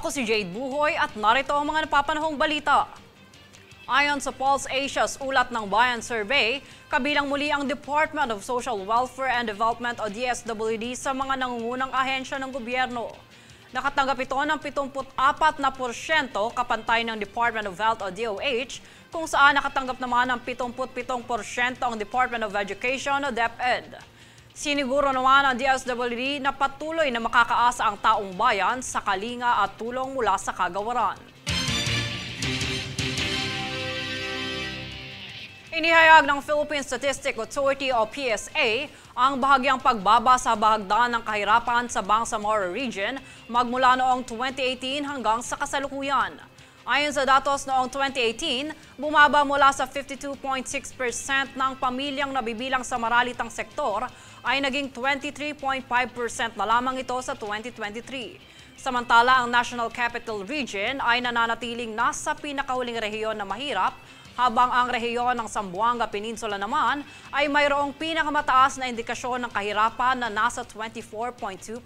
Ako si Jade Buhoy at narito ang mga napapanahong balita. Ayon sa Pulse Asia's ulat ng Bayan Survey, kabilang muli ang Department of Social Welfare and Development o DSWD sa mga nangungunang ahensya ng gobyerno. Nakatanggap ito ng 74% kapantay ng Department of Health o DOH, kung saan nakatanggap naman ng 77% ang Department of Education o DepEd. Siniguro naman ang DSWD na patuloy na makakaasa ang taong bayan sa kalinga at tulong mula sa kagawaran. Inihayag ng Philippine Statistics Authority o PSA ang bahagyang pagbaba sa bahagdan ng kahirapan sa Bangsamoro Region magmula noong 2018 hanggang sa kasalukuyan. Ayon sa datos noong 2018, bumaba mula sa 52.6% ng pamilyang nabibilang sa maralitang sektor ay naging 23.5% na lamang ito sa 2023. Samantala, ang National Capital Region ay nananatiling nasa pinakahuling rehiyon na mahirap, habang ang rehiyon ng Zamboanga Peninsula naman ay mayroong pinakamataas na indikasyon ng kahirapan na nasa 24.2%.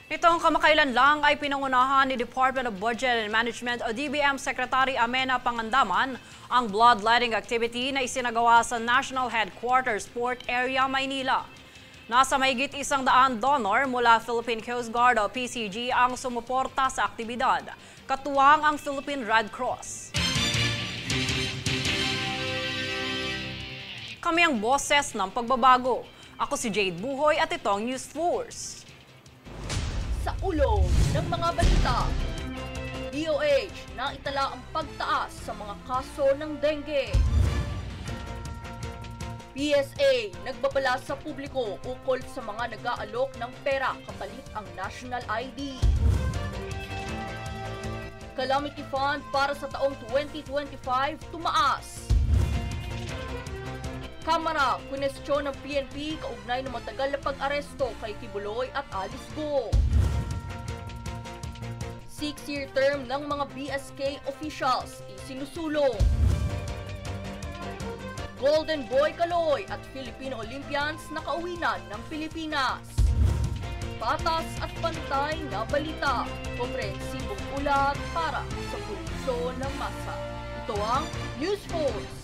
Nitong kamakailan lang ay pinangunahan ni Department of Budget and Management o DBM Secretary Amena Pangandaman ang bloodletting activity na isinagawa sa National Headquarters Port Area, Maynila. Nasa mahigit 100 donor mula Philippine Coast Guard o PCG ang sumuporta sa aktibidad, katuwang ang Philippine Red Cross. Kami ang boses ng pagbabago. Ako si Jade Buhoy at ito ang News Force. Sa ulo ng mga balita, DOH na itala ang pagtaas sa mga kaso ng dengue. PSA nagbabala sa publiko ukol sa mga nag-aalok ng pera kapalit ang National ID. Calamity Fund para sa taong 2025 tumaas. Kamara, kunestyon ng PNP kaugnay ng matagal na pag-aresto kay Kibuloy at Alice Go. 6-year term ng mga BSK officials isinusulong. Golden Boy Kaloy at Filipino Olympians nakauwi na ng Pilipinas. Patas at pantay na balita, komprehensibong ulat para sa pulso ng masa. Ito ang News Force.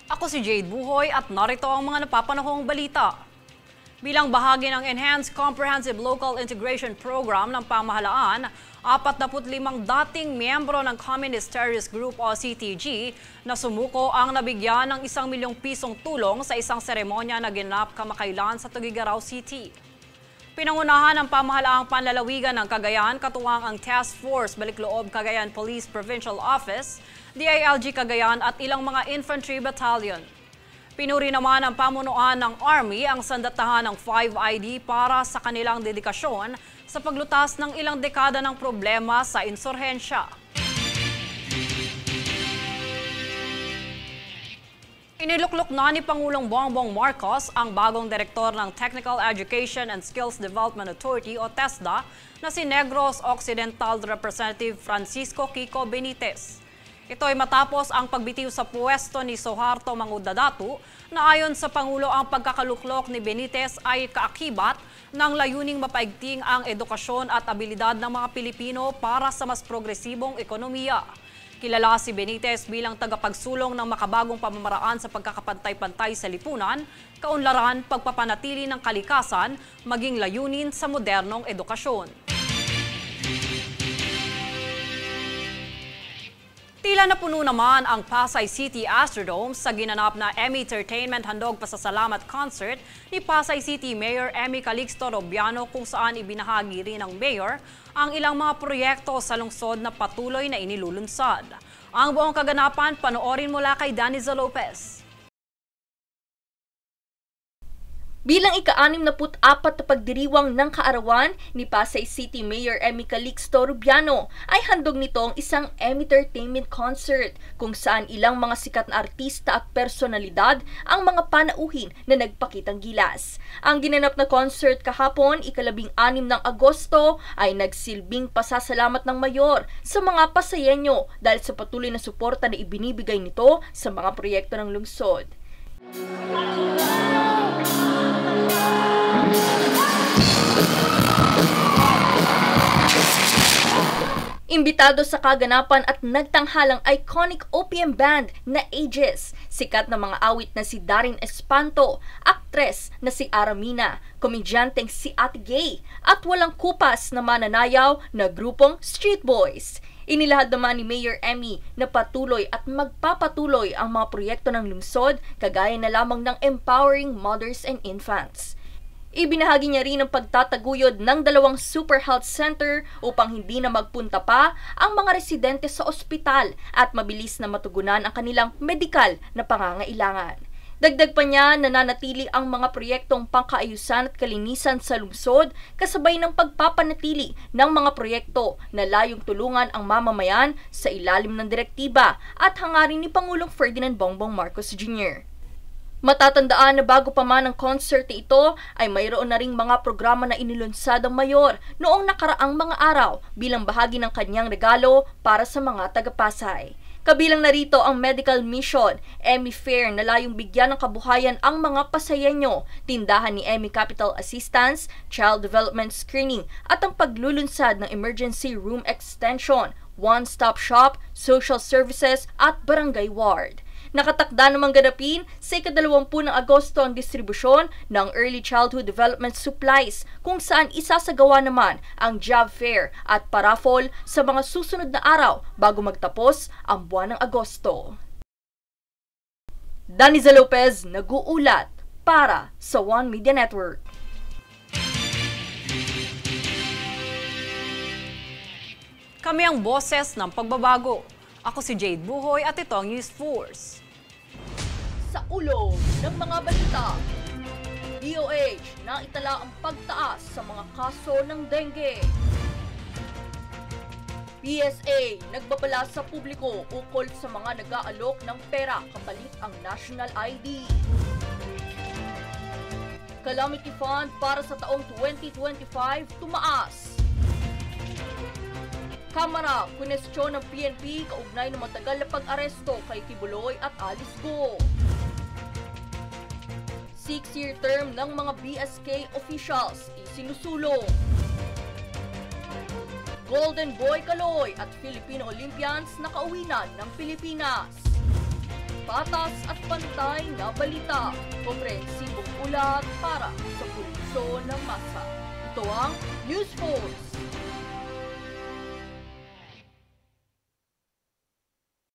Ako si Jade Buhoy at narito ang mga napapanahong balita. Bilang bahagi ng Enhanced Comprehensive Local Integration Program ng pamahalaan, 45 dating miyembro ng Communist Terrorist Group o CTG na sumuko ang nabigyan ng 1 milyong pisong tulong sa isang seremonya na ginanap kamakailan sa Tuguegarao City. Pinangunahan ng pamahalaang panlalawigan ng Cagayan katuwang ang Task Force Balikloob Cagayan Police Provincial Office, DILG Cagayan at ilang mga infantry battalion. Pinuri naman ng pamunuan ng Army ang sandatahan ng 5ID para sa kanilang dedikasyon sa paglutas ng ilang dekada ng problema sa insurhensya. Iniluklok na ni Pangulong Bongbong Marcos ang bagong direktor ng Technical Education and Skills Development Authority o TESDA na si Negros Occidental Representative Francisco Kiko Benitez. Ito ay matapos ang pagbitiw sa puwesto ni Suharto Mangudadatu na ayon sa Pangulo ang pagkakaluklok ni Benitez ay kaakibat ng layuning mapaigting ang edukasyon at abilidad ng mga Pilipino para sa mas progresibong ekonomiya. Kilala si Benitez bilang tagapagsulong ng makabagong pamamaraan sa pagkakapantay-pantay sa lipunan, kaunlaran, pagpapanatili ng kalikasan, maging layunin sa modernong edukasyon. Tila napuno naman ang Pasay City Astrodome sa ginanap na Emmy Entertainment Handog Pasasalamat Concert ni Pasay City Mayor Emmy Calixto Robiano, kung saan ibinahagi rin ng Mayor ang ilang mga proyekto sa lungsod na patuloy na inilulunsad. Ang buong kaganapan, panoorin mula kay Daniza Lopez. Bilang ika-64 na pagdiriwang ng kaarawan ni Pasay City Mayor Emmy Calixto Rubiano ay handog nito ang isang Emmy-tertainment concert kung saan ilang mga sikat na artista at personalidad ang mga panauhin na nagpakitang gilas. Ang ginanap na concert kahapon, ika-16 ng Agosto, ay nagsilbing pasasalamat ng mayor sa mga Pasayenyo dahil sa patuloy na suporta na ibinibigay nito sa mga proyekto ng lungsod. Imbitado sa kaganapan at nagtanghalang iconic OPM band na Aegis, sikat na mga awit na si Darin Espanto, aktres na si Aramina, komedyanteng si Ate Gay, at walang kupas na mananayaw na grupong Street Boys. Inilahad naman ni Mayor Emmy na patuloy at magpapatuloy ang mga proyekto ng lungsod kagaya na lamang ng Empowering Mothers and Infants. Ibinahagi niya rin ang pagtataguyod ng 2 Super Health Center upang hindi na magpunta pa ang mga residente sa ospital at mabilis na matugunan ang kanilang medikal na pangangailangan. Dagdag pa niya, nananatili ang mga proyektong pangkaayusan at kalinisan sa lungsod kasabay ng pagpapanatili ng mga proyekto na layong tulungan ang mamamayan sa ilalim ng direktiba at hangarin ni Pangulong Ferdinand Bongbong Marcos Jr. Matatandaan na bago pa man ang concert na ito ay mayroon na ring mga programa na inilunsad ang mayor noong nakaraang mga araw bilang bahagi ng kanyang regalo para sa mga taga-Pasay. Kabilang narito ang medical mission, Emmy Fair na layong bigyan ng kabuhayan ang mga Pasayenyo, tindahan ni Emmy Capital Assistance, child development screening at ang paglulunsad ng emergency room extension, one-stop shop, social services at barangay ward. Nakatakda namang ganapin sa ika-20 ng Agosto ang distribusyon ng Early Childhood Development Supplies kung saan isasagawa naman ang job fair at paraffol sa mga susunod na araw bago magtapos ang buwan ng Agosto. Daniza Lopez, nag-uulat para sa One Media Network. Kami ang boses ng pagbabago. Ako si Jade Buhoy at ito ang News Force. Sa ulo ng mga balita, DOH na itala ang pagtaas sa mga kaso ng dengue. PSA nagbabala sa publiko ukol sa mga nag-aalok ng pera kapalit ang National ID. Calamity Fund para sa taong 2025 tumaas. Kamara, kunestyon ng PNP kaugnay ng matagal na pag-aresto kay Kibuloy at Alice Go. 6-year term ng mga BSK officials isinusulong. Golden Boy Kaloy at Filipino Olympians nakauwi na ng Pilipinas. Patas at pantay na balita, komprehensibong ulat para sa pulso ng masa. Ito ang News Force.